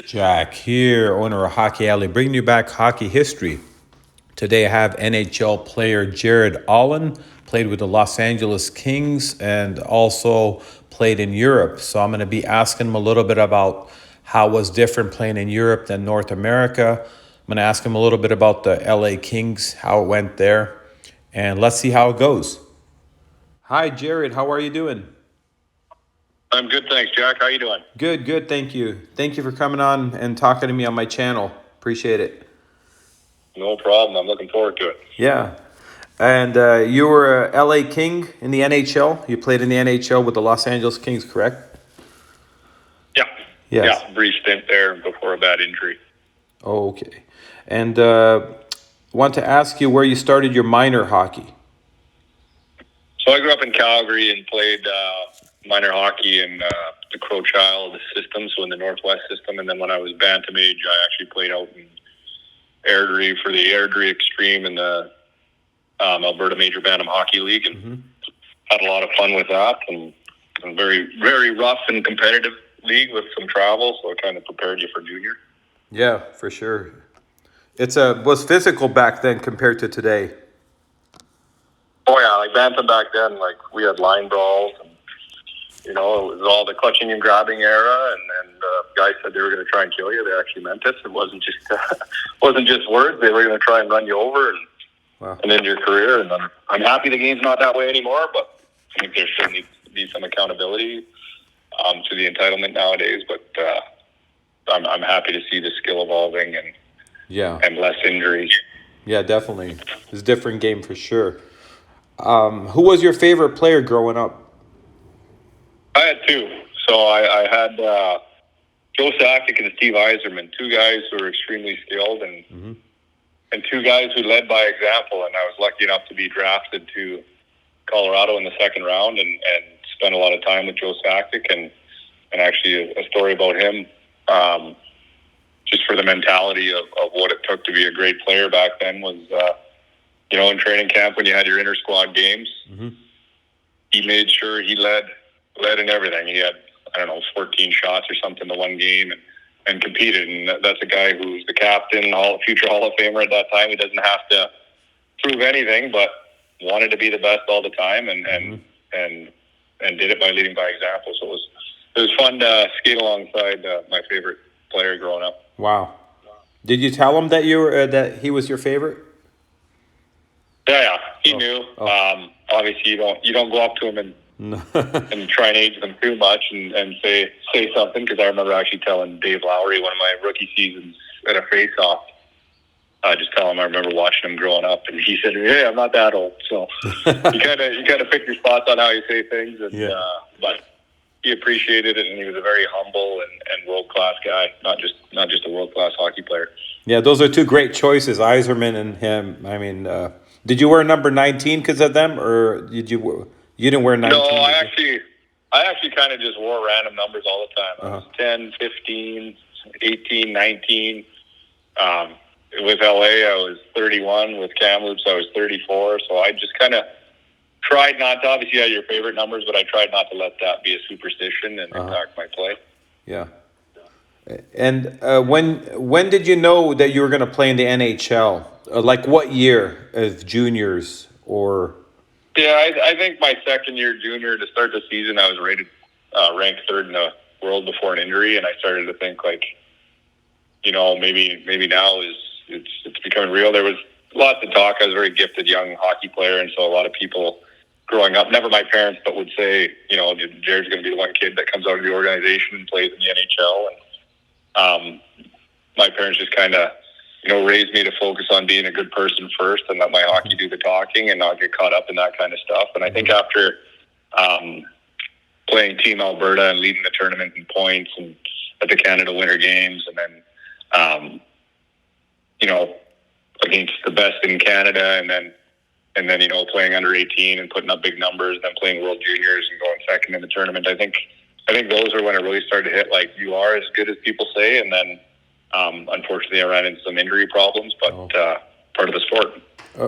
Jack here, owner of Hockey Alley, bringing you back hockey history. Today I have NHL player Jared Aulin, played with the Los Angeles Kings and also played in Europe. So I'm going to be asking him a little bit about how it was different playing in Europe than North America. I'm going to ask him a little bit about the LA Kings, how it went there, and let's see how it goes. Hi, Jared. How are you doing? I'm good, thanks, Jack. How you doing? Good, good. Thank you. Thank you for coming on and talking to me on my channel. Appreciate it. No problem. I'm looking forward to it. Yeah. And you were a LA King in the NHL. You played in the NHL with the Los Angeles Kings, correct? Yeah. Yes. Yeah, brief stint there before a bad injury. Oh, okay. And want to ask you where you started your minor hockey. So I grew up in Calgary and played minor hockey in the Crowchild system, so in the Northwest system. And then when I was bantam age, I actually played out in Airdrie for the Airdrie Extreme in the Alberta Major Bantam Hockey League, and had a lot of fun with that. And very, very rough and competitive league with some travel, so it kind of prepared you for junior. Yeah, for sure. It's was physical back then compared to today. Oh yeah, like bantam back then, like we had line brawls, and it was all the clutching and grabbing era. And guys said they were going to try and kill you. They actually meant it. It wasn't just words. They were going to try and run you over and end your career. And I'm happy the game's not that way anymore. But I think there still needs to be some accountability to the entitlement nowadays. But I'm happy to see the skill evolving and less injuries. Yeah, definitely. It's a different game for sure. Who was your favorite player growing up? I had two. So I had Joe Sakic and Steve Yzerman, two guys who were extremely skilled and two guys who led by example. And I was lucky enough to be drafted to Colorado in the second round and spent a lot of time with Joe Sakic. And actually a story about him, just for the mentality of what it took to be a great player back then was, in training camp when you had your inter-squad games, he made sure he led in everything. He had, 14 shots or something the one game and competed. And that's a guy who's the captain, future Hall of Famer at that time. He doesn't have to prove anything, but wanted to be the best all the time and did it by leading by example. So it was fun to skate alongside my favorite player growing up. Wow. Did you tell him that that he was your favorite? Yeah, he knew. Obviously, you don't go up to him and try and age them too much and say something, because I remember actually telling Dave Lowry one of my rookie seasons at a face-off. Just tell him I remember watching him growing up, and he said, "Hey, I'm not that old." So you kind of pick your spots on how you say things, but he appreciated it, and he was a very humble and world-class guy, not just a world-class hockey player. Yeah, those are two great choices, Yzerman and him. I mean, did you wear number 19 because of them, or did you didn't wear 19? No, I actually kind of just wore random numbers all the time. I was 10, 15, 18, 19. With LA, I was 31. With Kamloops, I was 34. So I just kind of tried not to, obviously you had your favorite numbers, but I tried not to let that be a superstition and impact my play. Yeah. And when did you know that you were going to play in the NHL? Like what year, as juniors or? Yeah, I think my second year junior, to start the season, I was ranked third in the world before an injury, and I started to think maybe now it's becoming real. There was lots of talk. I was a very gifted young hockey player, and so a lot of people growing up, never my parents, but would say, Jared's going to be the one kid that comes out of the organization and plays in the NHL. And my parents just kind of, raised me to focus on being a good person first and let my hockey do the talking and not get caught up in that kind of stuff. And I think after playing Team Alberta and leading the tournament in points and at the Canada Winter Games, and then against the best in Canada, and then playing under 18 and putting up big numbers, and then playing World Juniors and going second in the tournament. I think those are when it really started to hit, like, you are as good as people say. And then unfortunately I ran into some injury problems, but part of the sport.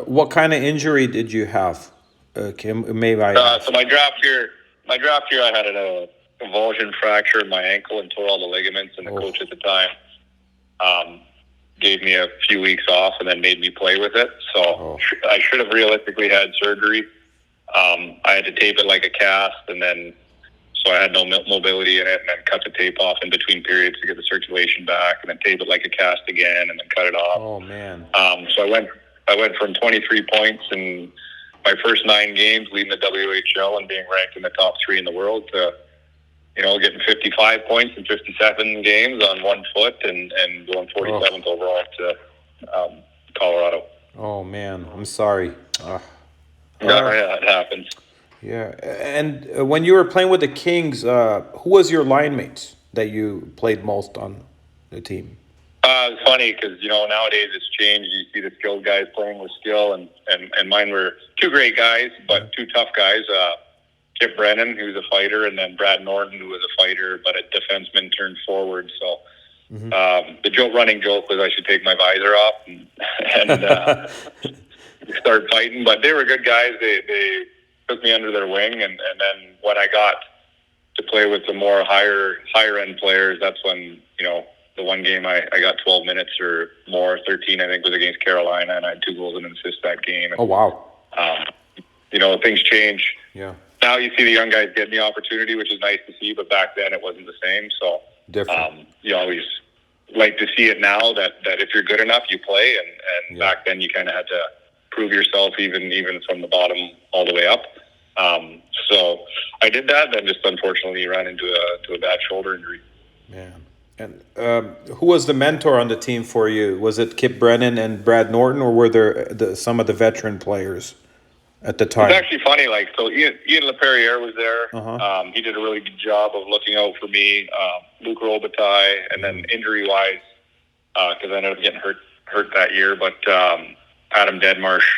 What kind of injury did you have? So my draft year I had an avulsion fracture in my ankle and tore all the ligaments, and the coach at the time gave me a few weeks off and then made me play with it. So Oh. I should have realistically had surgery. I had to tape it like a cast, and then so I had no mobility in it, and then cut the tape off in between periods to get the circulation back, and then tape it like a cast again, and then cut it off. Oh man. So I went from 23 points in my first 9 games, leading the WHL and being ranked in the top 3 in the world, to getting 55 points in 57 games on 1 foot, and going 47th overall to Colorado. Oh man, I'm sorry. Yeah, it happens. Yeah, and when you were playing with the Kings, who was your line mates that you played most on the team? It's funny because nowadays it's changed. You see the skilled guys playing with skill, and mine were 2 great guys, but 2 tough guys. Kip Brennan, who's a fighter, and then Brad Norton, who was a fighter but a defenseman turned forward. So the running joke was I should take my visor off and start fighting. But they were good guys. They took me under their wing, and then when I got to play with the more higher end players, that's when the one game I got 12 minutes or more, 13 I think was against Carolina, and I had 2 goals and an assist that game. And, oh wow! Things change. Yeah. Now you see the young guys getting the opportunity, which is nice to see, but back then it wasn't the same. So different. You always like to see it now that if you're good enough, you play, and back then you kind of had to prove yourself even from the bottom all the way up. So I did that, then just unfortunately ran into a bad shoulder injury. Yeah. And who was the mentor on the team for you? Was it Kip Brennan and Brad Norton, or were there some of the veteran players at the time? It's actually funny. So Ian LaPerriere was there. Uh-huh. He did a really good job of looking out for me. Luke Robitaille, and then injury-wise, because I ended up getting hurt that year, but Adam Deadmarsh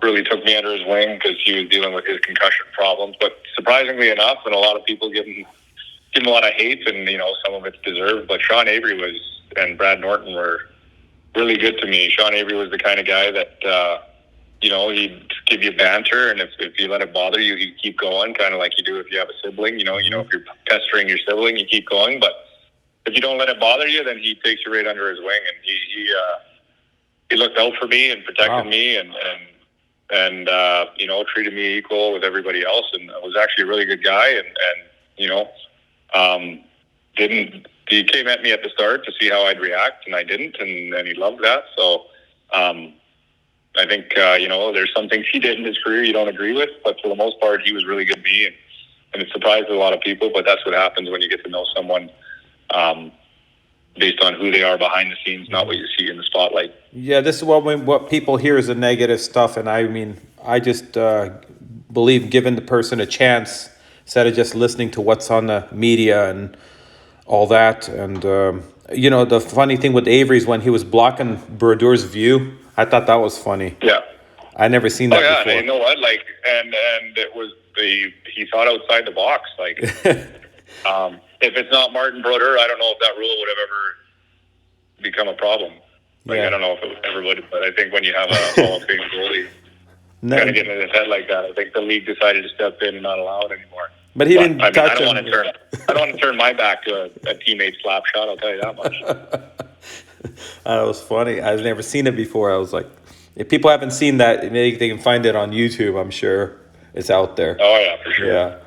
really took me under his wing because he was dealing with his concussion problems. But surprisingly enough, and a lot of people give him a lot of hate, and some of it's deserved, but Sean Avery and Brad Norton were really good to me. Sean Avery was the kind of guy that he'd give you banter, and if you let it bother you, he'd keep going, kind of like you do if you have a sibling. If you're pestering your sibling, you keep going, but if you don't let it bother you, then he takes you right under his wing, and he looked out for me and protected me, and treated me equal with everybody else, and was actually a really good guy, and he came at me at the start to see how I'd react, and I didn't, and he loved that. So I think there's some things he did in his career you don't agree with, but for the most part he was really good to me, and it surprised a lot of people, but that's what happens when you get to know someone based on who they are behind the scenes, not what you see in the spotlight. Yeah, this is what people hear is the negative stuff, and I just believe giving the person a chance instead of just listening to what's on the media and all that. And the funny thing with Avery is when he was blocking Brodeur's view, I thought that was funny. Yeah, I never seen that before. And you know what? And it was he thought outside the box. If it's not Martin Brodeur, I don't know if that rule would have ever become a problem. I don't know if it ever would, but I think when you have a Hall of Fame goalie kind of getting in his head like that, I think the league decided to step in and not allow it anymore. But he didn't touch I him. don't want to turn my back to a teammate slap shot, I'll tell you that much. That was funny. I've never seen it before. I was like, if people haven't seen that, maybe they can find it on YouTube. I'm sure it's out there. Oh, yeah, for sure.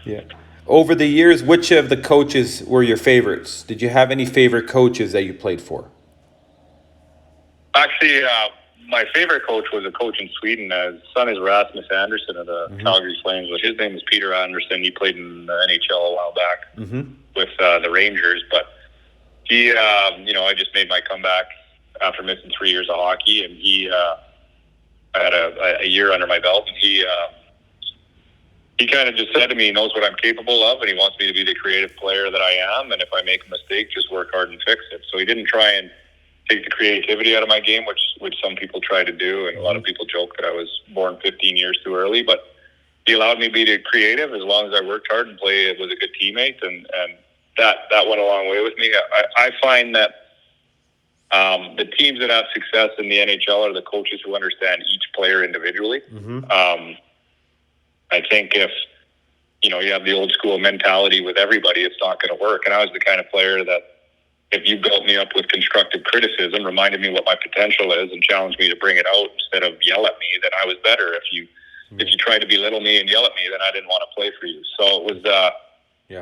Yeah. Over the years, which of the coaches were your favorites? Did you have any favorite coaches that you played for? Actually, my favorite coach was a coach in Sweden. His son is Rasmus Anderson of the Calgary Flames, but his name is Peter Anderson. He played in the NHL a while back with the Rangers. But he, I just made my comeback after missing 3 years of hockey, and I had a year under my belt, and he kind of just said to me, he knows what I'm capable of, and he wants me to be the creative player that I am, and if I make a mistake, just work hard and fix it. So he didn't try and take the creativity out of my game, which some people try to do, and a lot of people joke that I was born 15 years too early, but he allowed me to be creative as long as I worked hard and played with a good teammate, and that went a long way with me. I find that the teams that have success in the NHL are the coaches who understand each player individually. I think if you have the old school mentality with everybody, it's not going to work. And I was the kind of player that if you built me up with constructive criticism, reminded me what my potential is, and challenged me to bring it out instead of yell at me, then I was better. If you try to belittle me and yell at me, then I didn't want to play for you. So it was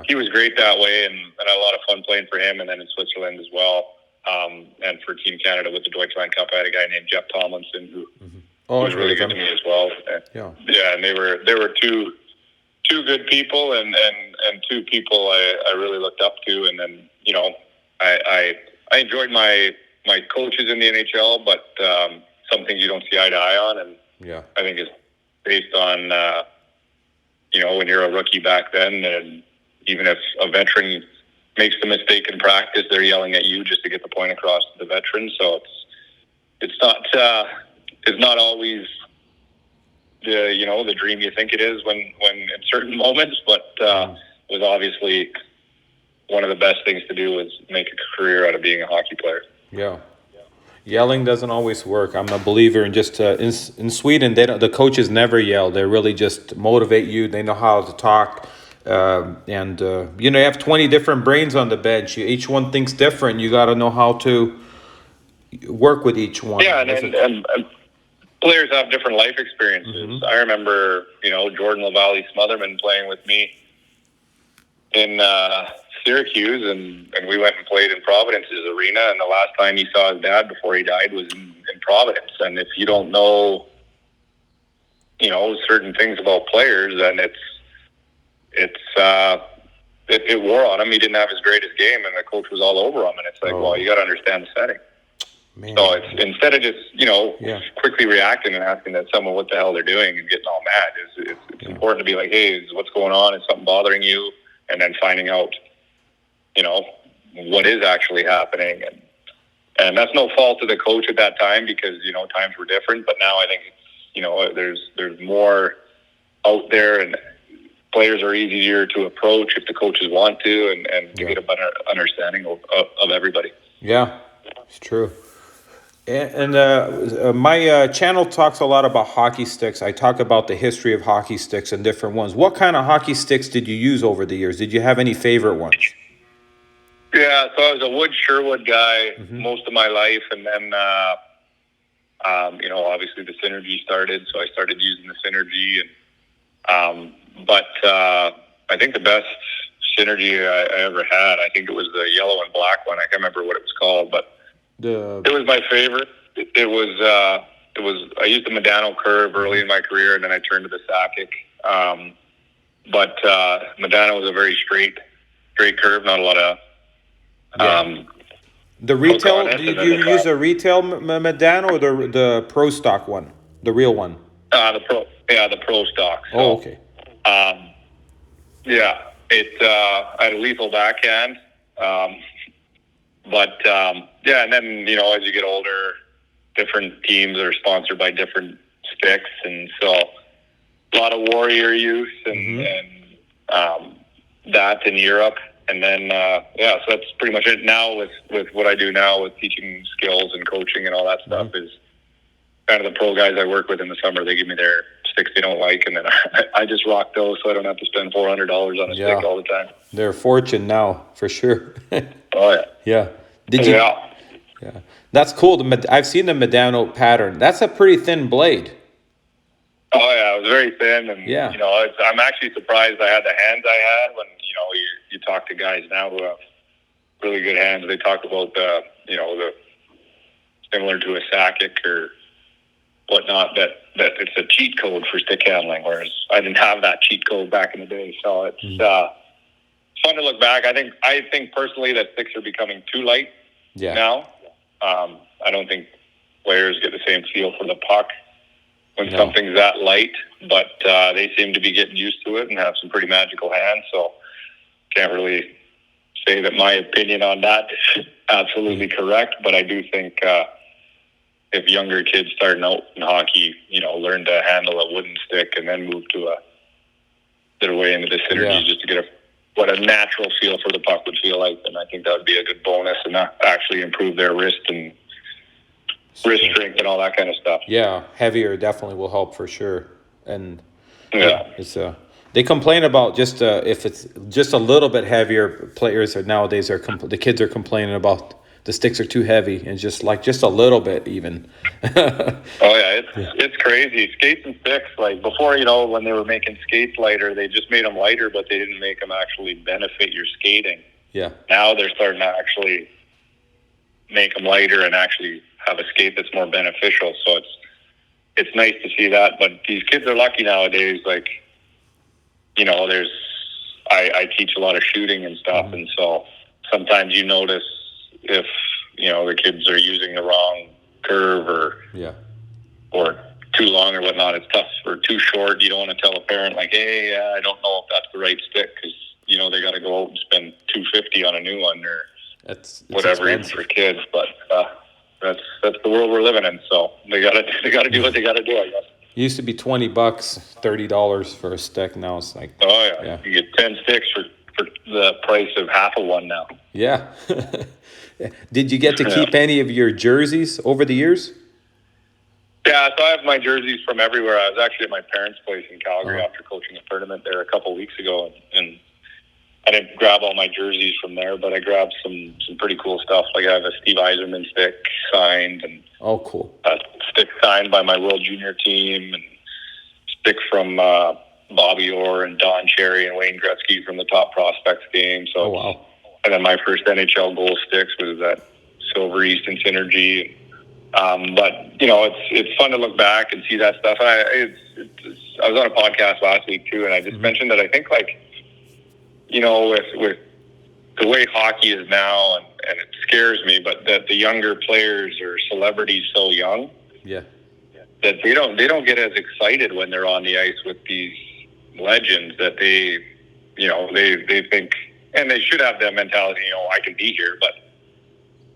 he was great that way, and I had a lot of fun playing for him, and then in Switzerland as well. And for Team Canada with the Deutschland Cup, I had a guy named Jeff Tomlinson who was really good to me as well. And they were two good people, and two people I really looked up to. And then I enjoyed my coaches in the NHL, but some things you don't see eye to eye on, and I think it's based on when you're a rookie back then, and even if a veteran makes the mistake in practice, they're yelling at you just to get the point across to the veteran. So it's not always the dream you think it is when in certain moments, but was obviously one of the best things to do is make a career out of being a hockey player. Yeah. Yelling doesn't always work. I'm a believer in just in Sweden, the coaches never yell. They really just motivate you. They know how to talk. You have 20 different brains on the bench. Each one thinks different. You got to know how to work with each one. Yeah, and players have different life experiences. I remember, Jordan LaValle Smotherman playing with me in Syracuse, and we went and played in Providence's arena, and the last time he saw his dad before he died was in Providence. And if you don't know, certain things about players, then it wore on him. He didn't have his greatest game, and the coach was all over him. And it's like, well, you got to understand the setting. Man. So it's instead of just quickly reacting and asking that someone what the hell they're doing and getting all mad, it's important to be like, hey, what's going on? Is something bothering you? And then finding out, what is actually happening. And that's no fault of the coach at that time because times were different. But now I think there's more out there, and players are easier to approach if the coaches want to, and to get a better understanding of everybody. Yeah, it's true. And my channel talks a lot about hockey sticks. I talk about the history of hockey sticks and different ones. What kind of hockey sticks did you use over the years? Did you have any favorite ones? Yeah, so I was a wood Sherwood guy most of my life, and then obviously the Synergy started, so I started using the Synergy, and but I think the best Synergy I ever had, I think it was the yellow and black one. I can't remember what it was called, but it was my favorite. It was I used the Medano curve early in my career, and then I turned to the Sakic. But Medano was a very straight curve, not a lot of the retail. Did you use a retail Medano or the pro stock one, the real one? The pro stock. So, oh, okay. I had a lethal backhand. And then, as you get older, different teams are sponsored by different sticks. And so a lot of Warrior use and that in Europe. And then, so that's pretty much it now with what I do now with teaching skills and coaching and all that stuff is kind of the pro guys I work with in the summer. They give me their sticks they don't like, and then I just rock those so I don't have to spend $400 on a stick all the time. They're a fortune now, for sure. Oh, yeah. Yeah. Did you? Yeah. That's cool. I've seen the Medano pattern. That's a pretty thin blade. Oh, yeah. It was very thin. And, I'm actually surprised I had the hands I had when, you talk to guys now who have really good hands. They talk about the similar to a Sakic or whatnot, that it's a cheat code for stick handling, whereas I didn't have that cheat code back in the day. So it's fun to look back. I think personally that sticks are becoming too light now. I don't think players get the same feel for the puck when something's that light, but they seem to be getting used to it and have some pretty magical hands. So can't really say that my opinion on that is absolutely correct, but I do think if younger kids starting out in hockey, learn to handle a wooden stick and then move to their way into the Synergy just to get what a natural feel for the puck would feel like, then I think that would be a good bonus and that actually improve their wrist strength and all that kind of stuff. Yeah, heavier definitely will help for sure. And it's They complain about just if it's just a little bit heavier. Players are nowadays the kids are complaining about the sticks are too heavy and just a little bit even. Oh yeah, it's crazy. Skates and sticks, like before, when they were making skates lighter, they just made them lighter, but they didn't make them actually benefit your skating. Yeah. Now they're starting to actually make them lighter and actually have a skate that's more beneficial. So it's nice to see that. But these kids are lucky nowadays. Like, there's I teach a lot of shooting and stuff, and so sometimes you notice if the kids are using the wrong curve or too long or whatnot. It's tough, or too short. You don't want to tell a parent like, hey, I don't know if that's the right stick, because they got to go out and spend $250 on a new one, or it's whatever, even for kids. But that's the world we're living in. So they gotta do what they gotta do, I guess. It used to be $20, $30 for a stick. Now it's like, oh yeah. You get 10 sticks for the price of half of one now. Yeah. Did you get to keep any of your jerseys over the years? Yeah, so I have my jerseys from everywhere. I was actually at my parents' place in Calgary after coaching a tournament there a couple of weeks ago, and I didn't grab all my jerseys from there, but I grabbed some pretty cool stuff. Like I have a Steve Yzerman stick signed, and cool. A stick signed by my World Junior team, and stick from Bobby Orr and Don Cherry and Wayne Gretzky from the Top Prospects game. So, wow. And then my first NHL goal sticks was that Silver Easton Synergy. But it's fun to look back and see that stuff. And I was on a podcast last week too, and I just mentioned that I think with the way hockey is now, and it scares me, but that the younger players or celebrities so young, that they don't get as excited when they're on the ice with these legends, that they think, and they should have that mentality, I can be here, but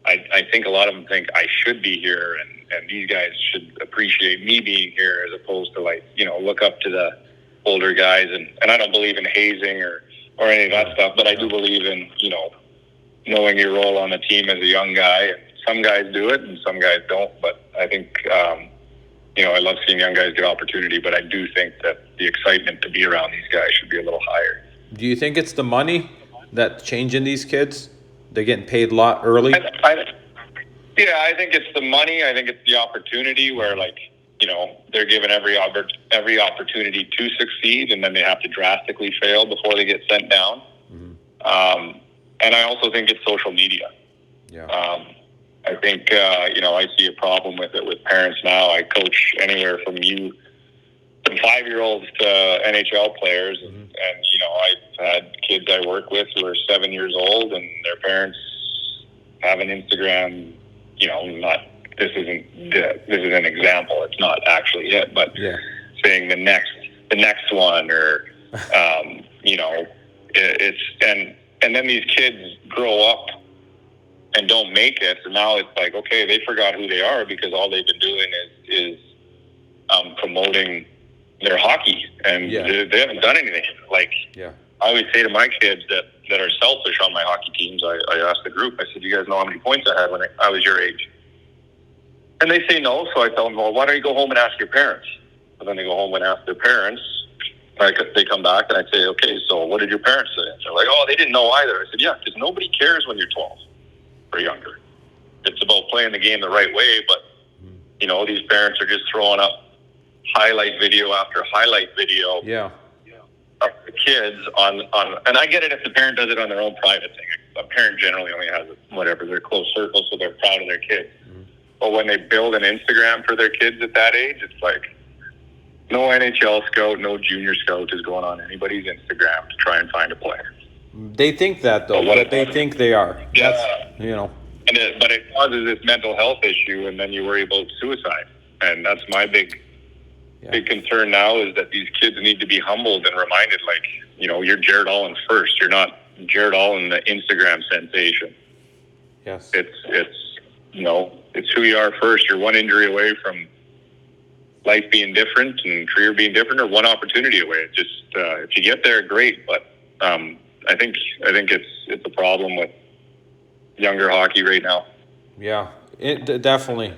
I think a lot of them think I should be here, and these guys should appreciate me being here, as opposed to look up to the older guys. And I don't believe in hazing or any of that stuff, but I do believe in, knowing your role on the team as a young guy. And some guys do it and some guys don't, but I think, I love seeing young guys get opportunity, but I do think that the excitement to be around these guys should be a little higher. Do you think it's the money that's changing these kids? They're getting paid a lot early? I think it's the money. I think it's the opportunity where, they're given every opportunity to succeed, and then they have to drastically fail before they get sent down. And I also think it's social media. Yeah. I think, I see a problem with it with parents now. I coach anywhere from 5-year-olds to NHL players. And I've had kids I work with who are 7 years old, and their parents have an Instagram, this is an example. It's not actually it, but saying the next one, or, it's, and then these kids grow up and don't make it. So now it's like, okay, they forgot who they are because all they've been doing is promoting their hockey, and they haven't done anything. I always say to my kids that are selfish on my hockey teams, I asked the group, I said, you guys know how many points I had when I was your age? And they say no, so I tell them, well, why don't you go home and ask your parents? And then they go home and ask their parents. They come back, and I say, okay, so what did your parents say? And they're like, oh, they didn't know either. I said, yeah, because nobody cares when you're 12 or younger. It's about playing the game the right way, but, these parents are just throwing up highlight video after highlight video of the kids on, and I get it if the parent does it on their own private thing. A parent generally only has their close circle, so they're proud of their kids. But when they build an Instagram for their kids at that age, it's like no NHL scout, no junior scout is going on anybody's Instagram to try and find a player. They think that, though. But they think they are. Yeah. But it causes this mental health issue, and then you worry about suicide. And that's my big concern now, is that these kids need to be humbled and reminded, you're Jared Aulin first. You're not Jared Aulin, the Instagram sensation. Yes. It's who you are first. You're one injury away from life being different and career being different, or one opportunity away. It's just, if you get there, great. But I think it's a problem with younger hockey right now. Yeah, it definitely,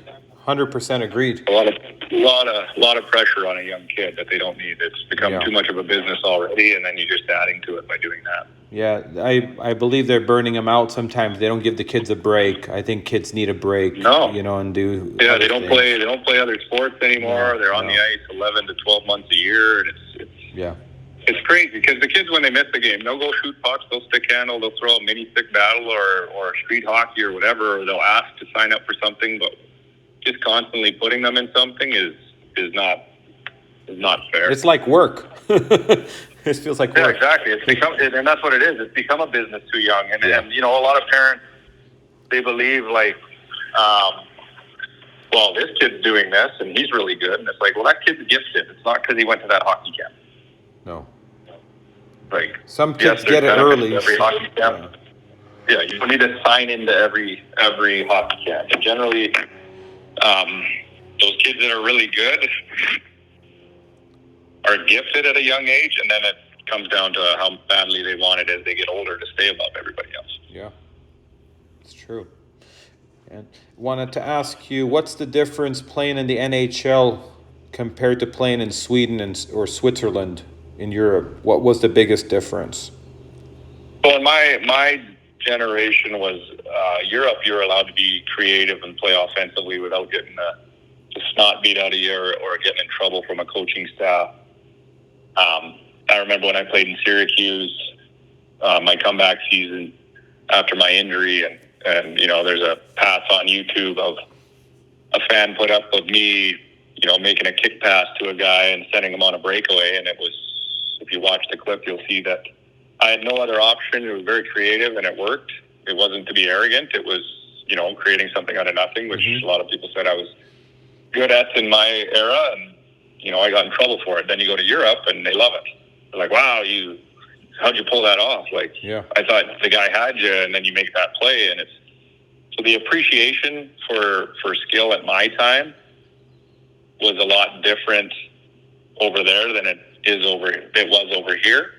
100% agreed. A lot of pressure on a young kid that they don't need. It's become too much of a business already, and then you're just adding to it by doing that. Yeah, I believe they're burning them out sometimes. They don't give the kids a break. I think kids need a break. No. And do. Yeah, they don't play. They don't play other sports anymore. No, they're on the ice 11 to 12 months a year, and it's crazy because the kids, when they miss the game, they'll go shoot pucks, they'll stick handle, they'll throw a mini stick battle or street hockey or whatever, or they'll ask to sign up for something, but just constantly putting them in something is not fair. It's like work. It feels like work. Yeah, exactly. And that's what it is. It's become a business too young, and a lot of parents, they believe like, well, this kid's doing this and he's really good, and it's like, well, that kid's gifted. It's not because he went to that hockey camp. No. Like some kids get it early. Every hockey camp. Yeah, you don't need to sign into every hockey camp. And generally, those kids that are really good are gifted at a young age, and then it comes down to how badly they want it as they get older to stay above everybody else. Yeah, it's true. And wanted to ask you, what's the difference playing in the NHL compared to playing in Sweden or Switzerland in Europe? What was the biggest difference? Well, in my generation was Europe. You're allowed to be creative and play offensively without getting the snot beat out of you or getting in trouble from a coaching staff. I remember when I played in Syracuse, my comeback season after my injury, and there's a pass on YouTube of a fan put up of me, making a kick pass to a guy and sending him on a breakaway, and it was, if you watch the clip, you'll see that I had no other option. It was very creative, and it worked. It wasn't to be arrogant. It was, creating something out of nothing, which a lot of people said I was good at in my era, and I got in trouble for it. Then you go to Europe, and they love it. They're like, "Wow, how'd you pull that off?" Like, I thought the guy had you, and then you make that play, and so the appreciation for skill at my time was a lot different over there than it was over here.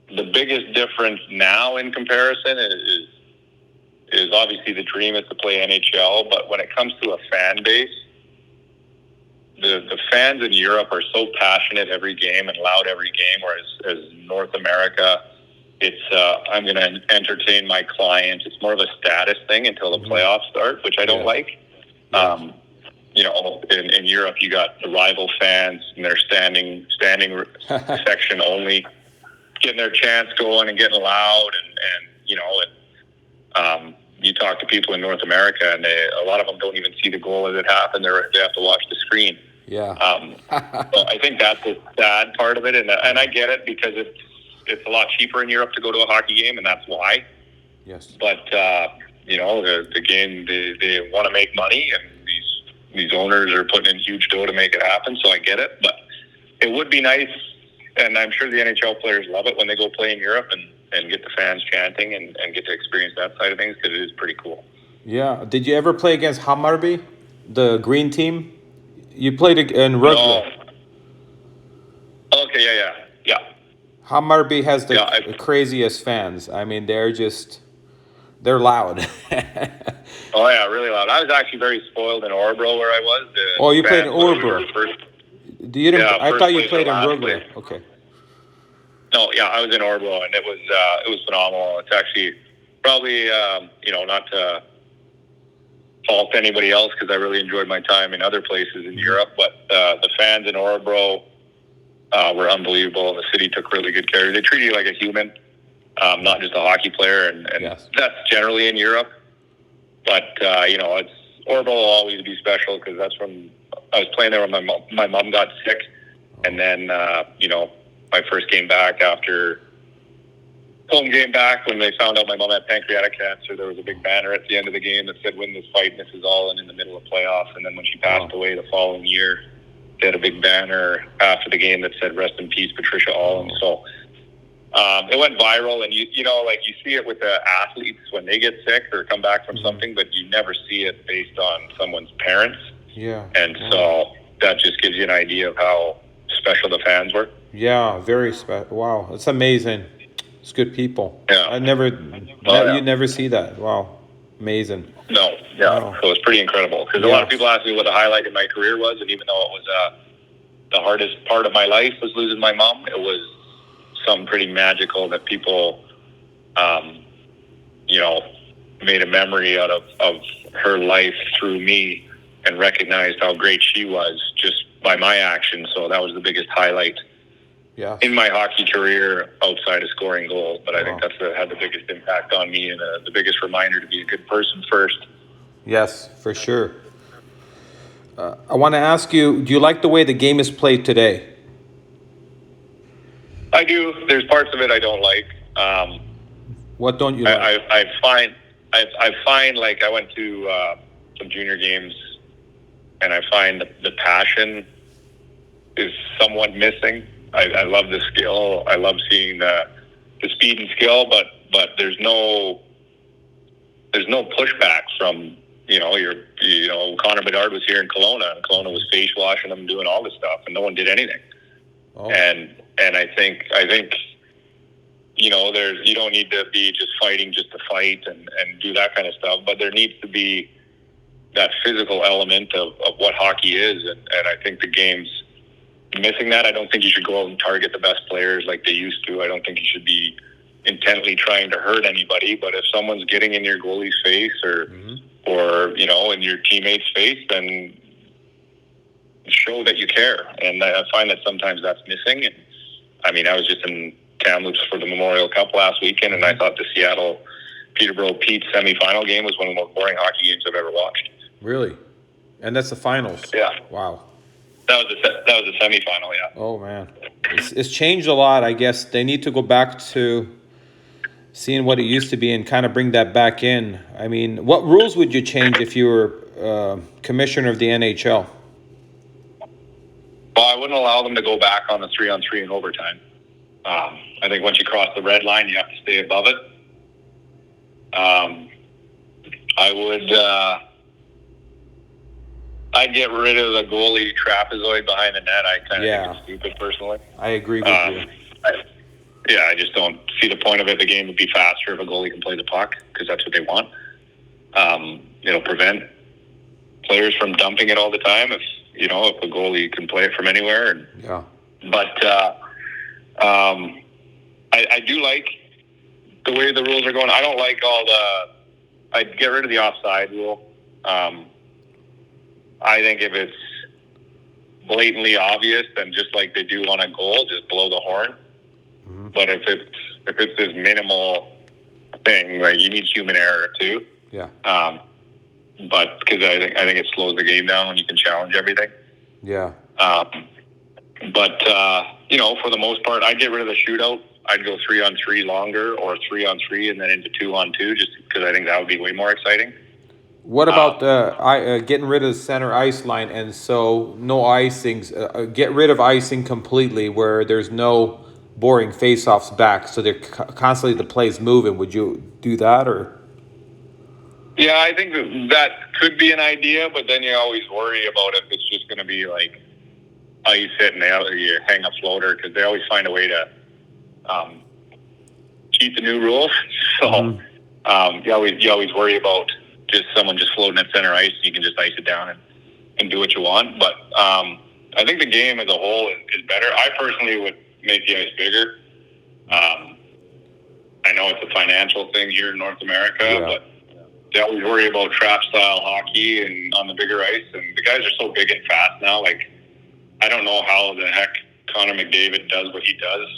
The biggest difference now in comparison is obviously the dream is to play NHL, but when it comes to a fan base, the fans in Europe are so passionate every game and loud every game, whereas as North America, it's I'm going to entertain my client. It's more of a status thing until the playoffs start, which I don't like. In Europe, you got the rival fans, and they're standing section only, getting their chants going and getting loud, and you talk to people in North America, and a lot of them don't even see the goal as it happened. They have to watch the screen. Yeah. So I think that's the sad part of it, and I get it because it's a lot cheaper in Europe to go to a hockey game, and that's why. Yes. But the game, they want to make money, and these owners are putting in huge dough to make it happen. So I get it, but it would be nice, and I'm sure the NHL players love it when they go play in Europe and get the fans chanting and get to experience that side of things, because it is pretty cool. Yeah. Did you ever play against Hammarby, the green team? You played in rugby. No. Okay, yeah. Hammarby has the craziest fans. I mean, they're loud. Oh, yeah, really loud. I was actually very spoiled in Orebro where I was. You played in Orebro? I thought you played in Rugby. Okay. No, yeah, I was in Orebro, and it was phenomenal. It's actually probably, not to fault anybody else, because I really enjoyed my time in other places in Europe, but the fans in Orebro were unbelievable. The city took really good care of you. They treated you like a human, not just a hockey player, and that's generally in Europe. But, Orebro will always be special, because that's when I was playing there when my mom got sick. And then, my first game back after home game back, when they found out my mom had pancreatic cancer, there was a big banner at the end of the game that said, "Win this fight, Mrs. Aulin," in the middle of playoffs. And then when she passed away the following year, they had a big banner after the game that said, "Rest in peace, Patricia Aulin." So it went viral, and you see it with the athletes when they get sick or come back from something, but you never see it based on someone's parents. Yeah. And so that just gives you an idea of how special the fans were. Yeah, very special. Wow, it's amazing. It's good people. Yeah. You never see that. Wow. Amazing. No, yeah. Oh, So it's pretty incredible because a lot of yes. people ask me what the highlight in my career was, and even though it was the hardest part of my life was losing my mom, it was something pretty magical that people, um, you know, made a memory out of her life through me and recognized how great she was just by my actions. So that was the biggest highlight Yes. in my hockey career outside of scoring goals. But I think Wow. had the biggest impact on me and the biggest reminder to be a good person first. Yes, for sure. I want to ask you, do you like the way the game is played today? I do. There's parts of it I don't like. What don't you like? I find like I went to some junior games, and I find the passion is somewhat missing. I love the skill. I love seeing the speed and skill, but there's no pushback from Connor Bedard was here in Kelowna, and Kelowna was face washing them, doing all this stuff, and no one did anything. Oh. And I think you don't need to be just fighting just to fight and do that kind of stuff, but there needs to be that physical element of what hockey is, and I think the game's missing that. I don't think you should go out and target the best players like they used to. I don't think you should be intently trying to hurt anybody, but if someone's getting in your goalie's face or in your teammate's face, then show that you care. And I find that sometimes that's missing. And I mean, I was just in Kamloops for the Memorial Cup last weekend, and I thought the Seattle Peterborough Pete semifinal game was one of the most boring hockey games I've ever watched. Really? And that's the finals? Yeah. Wow. That was the semifinal, yeah. Oh, man. It's changed a lot, I guess. They need to go back to seeing what it used to be and kind of bring that back in. I mean, what rules would you change if you were commissioner of the NHL? Well, I wouldn't allow them to go back on the 3-on-3 in overtime. I think once you cross the red line, you have to stay above it. I would... I'd get rid of the goalie trapezoid behind the net. I kind of think it's stupid, personally. I agree with you. I just don't see the point of it. The game would be faster if a goalie can play the puck because that's what they want. It'll prevent players from dumping it all the time if a goalie can play it from anywhere. But I do like the way the rules are going. I don't like I'd get rid of the offside rule. I think if it's blatantly obvious, then just like they do on a goal, just blow the horn. Mm-hmm. But if it's this minimal thing, like you need human error too. Yeah. But because I think it slows the game down when you can challenge everything. Yeah. But for the most part, I'd get rid of the shootout. I'd go 3-on-3 longer, or 3-on-3 and then into 2-on-2, just because I think that would be way more exciting. What about getting rid of the center ice line, and so no icings? Get rid of icing completely, where there's no boring face-offs back, so they're constantly the play's moving. Would you do that, or? Yeah, I think that could be an idea, but then you always worry about if it's just going to be like ice hit and you hang a floater, because they always find a way to cheat the new rules. So you always worry about just someone just floating at center ice. You can just ice it down and do what you want. But I think the game as a whole is better. I personally would make the ice bigger. I know it's a financial thing here in North America, but they always worry about trap-style hockey and on the bigger ice. And the guys are so big and fast now. Like, I don't know how the heck Connor McDavid does what he does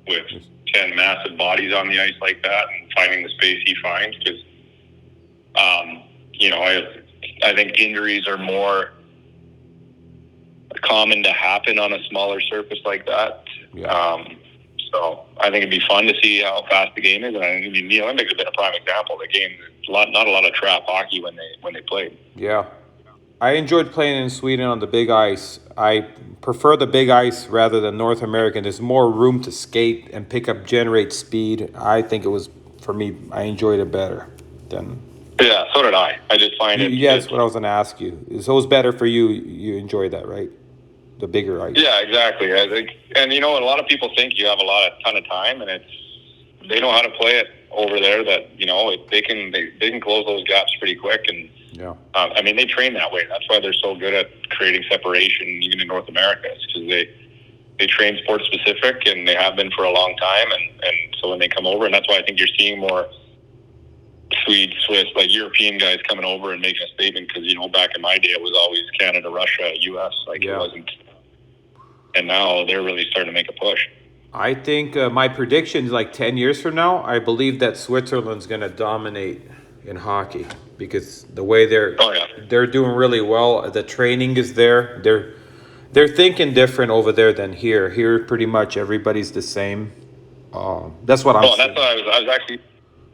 with 10 massive bodies on the ice like that and finding the space he finds, because I think injuries are more common to happen on a smaller surface like that. So I think it'd be fun to see how fast the game is. And I mean, the Olympics have been a prime example. The game, not a lot of trap hockey when they played. Yeah. I enjoyed playing in Sweden on the big ice. I prefer the big ice rather than North American. There's more room to skate and generate speed. I think it was, for me, I enjoyed it better than... Yeah, so did I. I just find it... Yeah, that's what I was going to ask you. So it was better for you. You enjoyed that, right? The bigger ice. Yeah, exactly. I think, and a lot of people think you have ton of time, and they know how to play it over there that they can close those gaps pretty quick. And Yeah. I mean, they train that way. That's why they're so good at creating separation, even in North America. It's because they train sport specific, and they have been for a long time. And so when they come over, and that's why I think you're seeing more Swede, Swiss, like European guys coming over and making a statement. Because back in my day, it was always Canada, Russia, U.S. Like it wasn't. And now they're really starting to make a push. I think my prediction is like 10 years from now, I believe that Switzerland's going to dominate in hockey because the way they're doing really well. The training is there. They're thinking different over there than here. Here, pretty much everybody's the same. That's what I'm seeing. That's what I was actually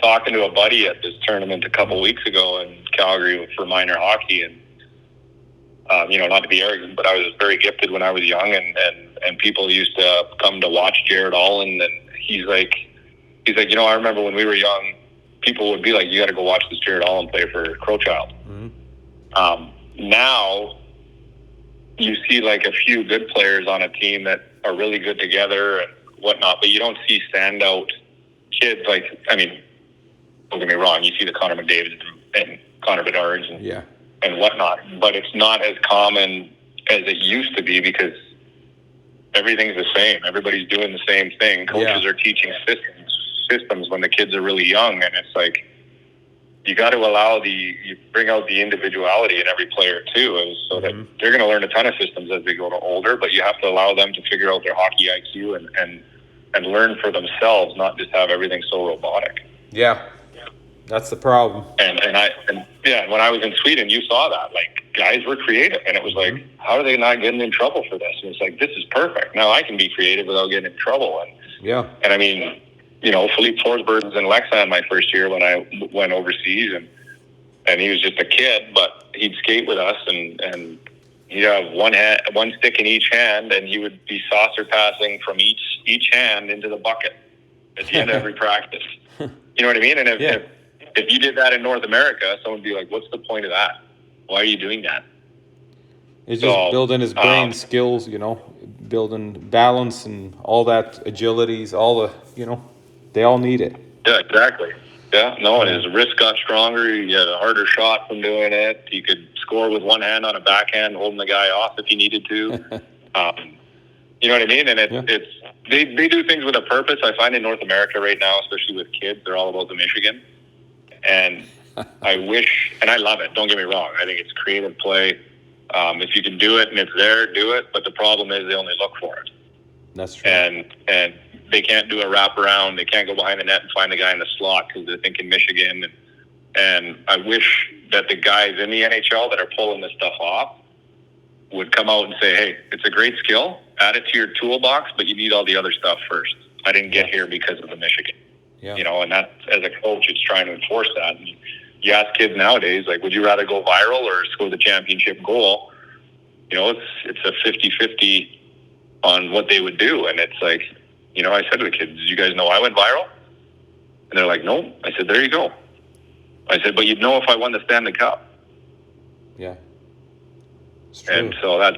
talking to a buddy at this tournament a couple weeks ago in Calgary for minor hockey, and not to be arrogant, but I was very gifted when I was young, and people used to come to watch Jared Aulin, and he's like, I remember when we were young, people would be like, you got to go watch this Jared Aulin play for Crowchild. Mm-hmm. Now you see like a few good players on a team that are really good together and whatnot, but you don't see standout kids. Like, I mean, don't get me wrong, you see the Connor McDavid and Connor Bedard's and whatnot, but it's not as common as it used to be because everything's the same. Everybody's doing the same thing. Coaches are teaching systems when the kids are really young, and it's like you got to you bring out the individuality in every player too, and so that they're going to learn a ton of systems as they go to older, but you have to allow them to figure out their hockey IQ and learn for themselves, not just have everything so robotic. Yeah. That's the problem. And when I was in Sweden, you saw that. Like, guys were creative. And it was like, how are they not getting in trouble for this? And it's like, this is perfect. Now I can be creative without getting in trouble. And I mean, Philippe Forsberg was in Leksand my first year when I went overseas. And he was just a kid, but he'd skate with us. And he'd have one stick in each hand. And he would be saucer passing from each hand into the bucket at the end of every practice. You know what I mean? And if you did that in North America, someone would be like, what's the point of that? Why are you doing that? It's just building his brain skills, building balance and all that agilities, all the, they all need it. Yeah, exactly. Yeah, no, and his wrist got stronger. He had a harder shot from doing it. He could score with one hand on a backhand, holding the guy off if he needed to. You know what I mean? And it's they do things with a purpose. I find in North America right now, especially with kids, they're all about the Michigan. And I wish, and I love it, don't get me wrong. I think it's creative play. If you can do it and it's there, do it. But the problem is they only look for it. That's true. And they can't do a wraparound. They can't go behind the net and find the guy in the slot because they're thinking Michigan. And I wish that the guys in the NHL that are pulling this stuff off would come out and say, hey, it's a great skill. Add it to your toolbox, but you need all the other stuff first. I didn't get here because of the Michigan. Yeah. And that, as a coach, it's trying to enforce that. And you ask kids nowadays, like, would you rather go viral or score the championship goal? It's a 50-50 on what they would do. And it's like, I said to the kids, did you guys know I went viral? And they're like, no. I said, there you go. I said, but you'd know if I won the Stanley Cup. Yeah. It's true. And so that's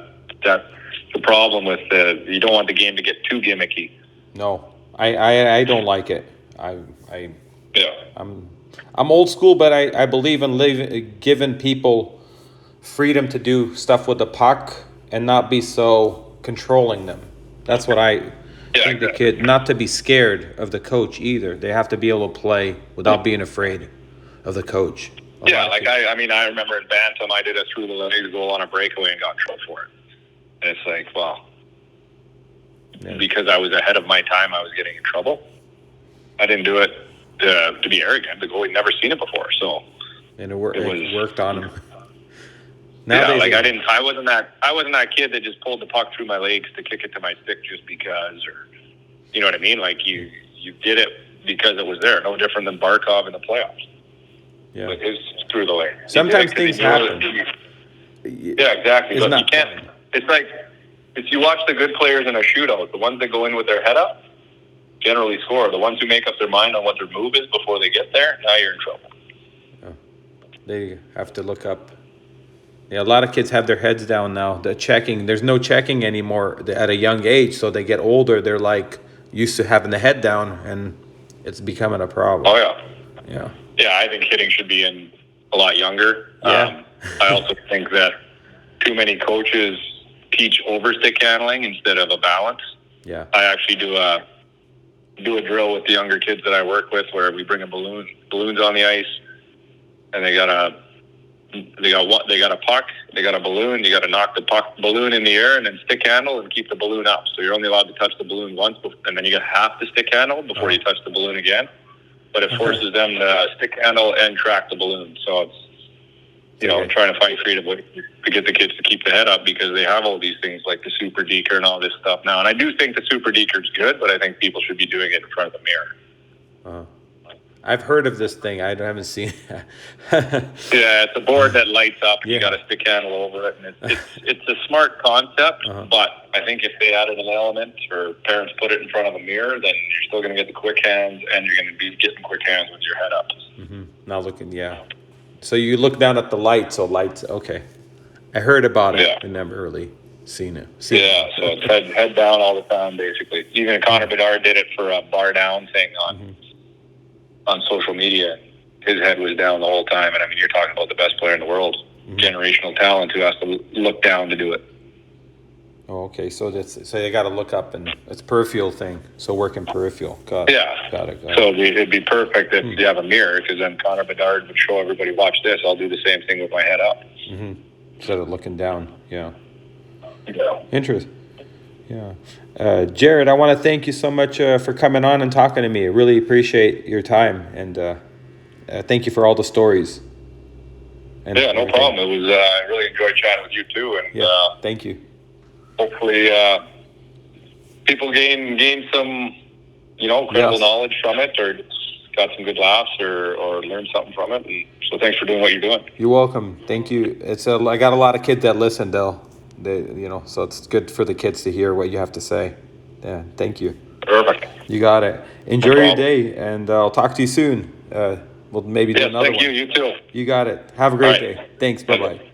the problem with you don't want the game to get too gimmicky. No, I don't like it. I'm old school, but I believe in giving people freedom to do stuff with the puck and not be so controlling them. That's what I think the kid, not to be scared of the coach either. They have to be able to play without being afraid of the coach. I remember in Bantam, I did a through the legs goal on a breakaway and got in trouble for it. And it's like, well, because I was ahead of my time, I was getting in trouble. I didn't do it to be arrogant. The goalie never seen it before, so it worked on him. I wasn't that kid that just pulled the puck through my legs to kick it to my stick just because, or you know what I mean? Like you did it because it was there. No different than Barkov in the playoffs. Yeah, with his through the leg. Sometimes things happen. Yeah, exactly. But you can't. It's like if you watch the good players in a shootout, the ones that go in with their head up generally score. The ones who make up their mind on what their move is before they get there, now you're in trouble. Yeah. They have to look up. Yeah, a lot of kids have their heads down now. There's no checking anymore at a young age. So they get older, they're like used to having the head down, and it's becoming a problem. Oh yeah. Yeah. Yeah, I think hitting should be in a lot younger. Yeah. I also think that too many coaches teach over stick handling instead of a balance. Yeah. I actually do a drill with the younger kids that I work with where we bring balloons on the ice, and they got a puck, they got a balloon. You got to knock the balloon in the air and then stick handle and keep the balloon up. So you're only allowed to touch the balloon once, and then you got half the stick handle before you touch the balloon again. But it forces them to stick handle and track the balloon. So it's trying to find creative ways to get the kids to keep the head up because they have all these things like the super deker and all this stuff now. And I do think the super deker is good, but I think people should be doing it in front of the mirror. I've heard of this thing. I haven't seen it. Yeah, it's a board that lights up and you got a stick handle over it. And it's a smart concept, but I think if they added an element or parents put it in front of a mirror, then you're still going to get the quick hands and you're going to be getting quick hands with your head up. Mm-hmm. Now looking, So you look down at the lights. Okay. I heard about it. Yeah. I never really seen it. So it's head down all the time, basically. Even Connor Bedard did it for a bar down thing on social media. His head was down the whole time. And I mean, you're talking about the best player in the world, generational talent who has to look down to do it. Oh, okay. So they got to look up, and it's peripheral thing. So working peripheral. Got it. So it'd be perfect if you have a mirror, because then Connor Bedard would show everybody, watch this. I'll do the same thing with my head up. Mm-hmm. Instead of looking down. Yeah. Yeah. Interesting. Yeah. Jared, I want to thank you so much for coming on and talking to me. I really appreciate your time, and thank you for all the stories. And no problem. It was I really enjoyed chatting with you too, and thank you. Hopefully, people gain some, credible knowledge from it, or got some good laughs, or learned something from it. And so, thanks for doing what you're doing. You're welcome. Thank you. I got a lot of kids that listen, so it's good for the kids to hear what you have to say. Yeah, thank you. Perfect. You got it. Enjoy your day, and I'll talk to you soon. We'll maybe do another one. Thank you. You too. You got it. Have a great day. Thanks. Bye-bye.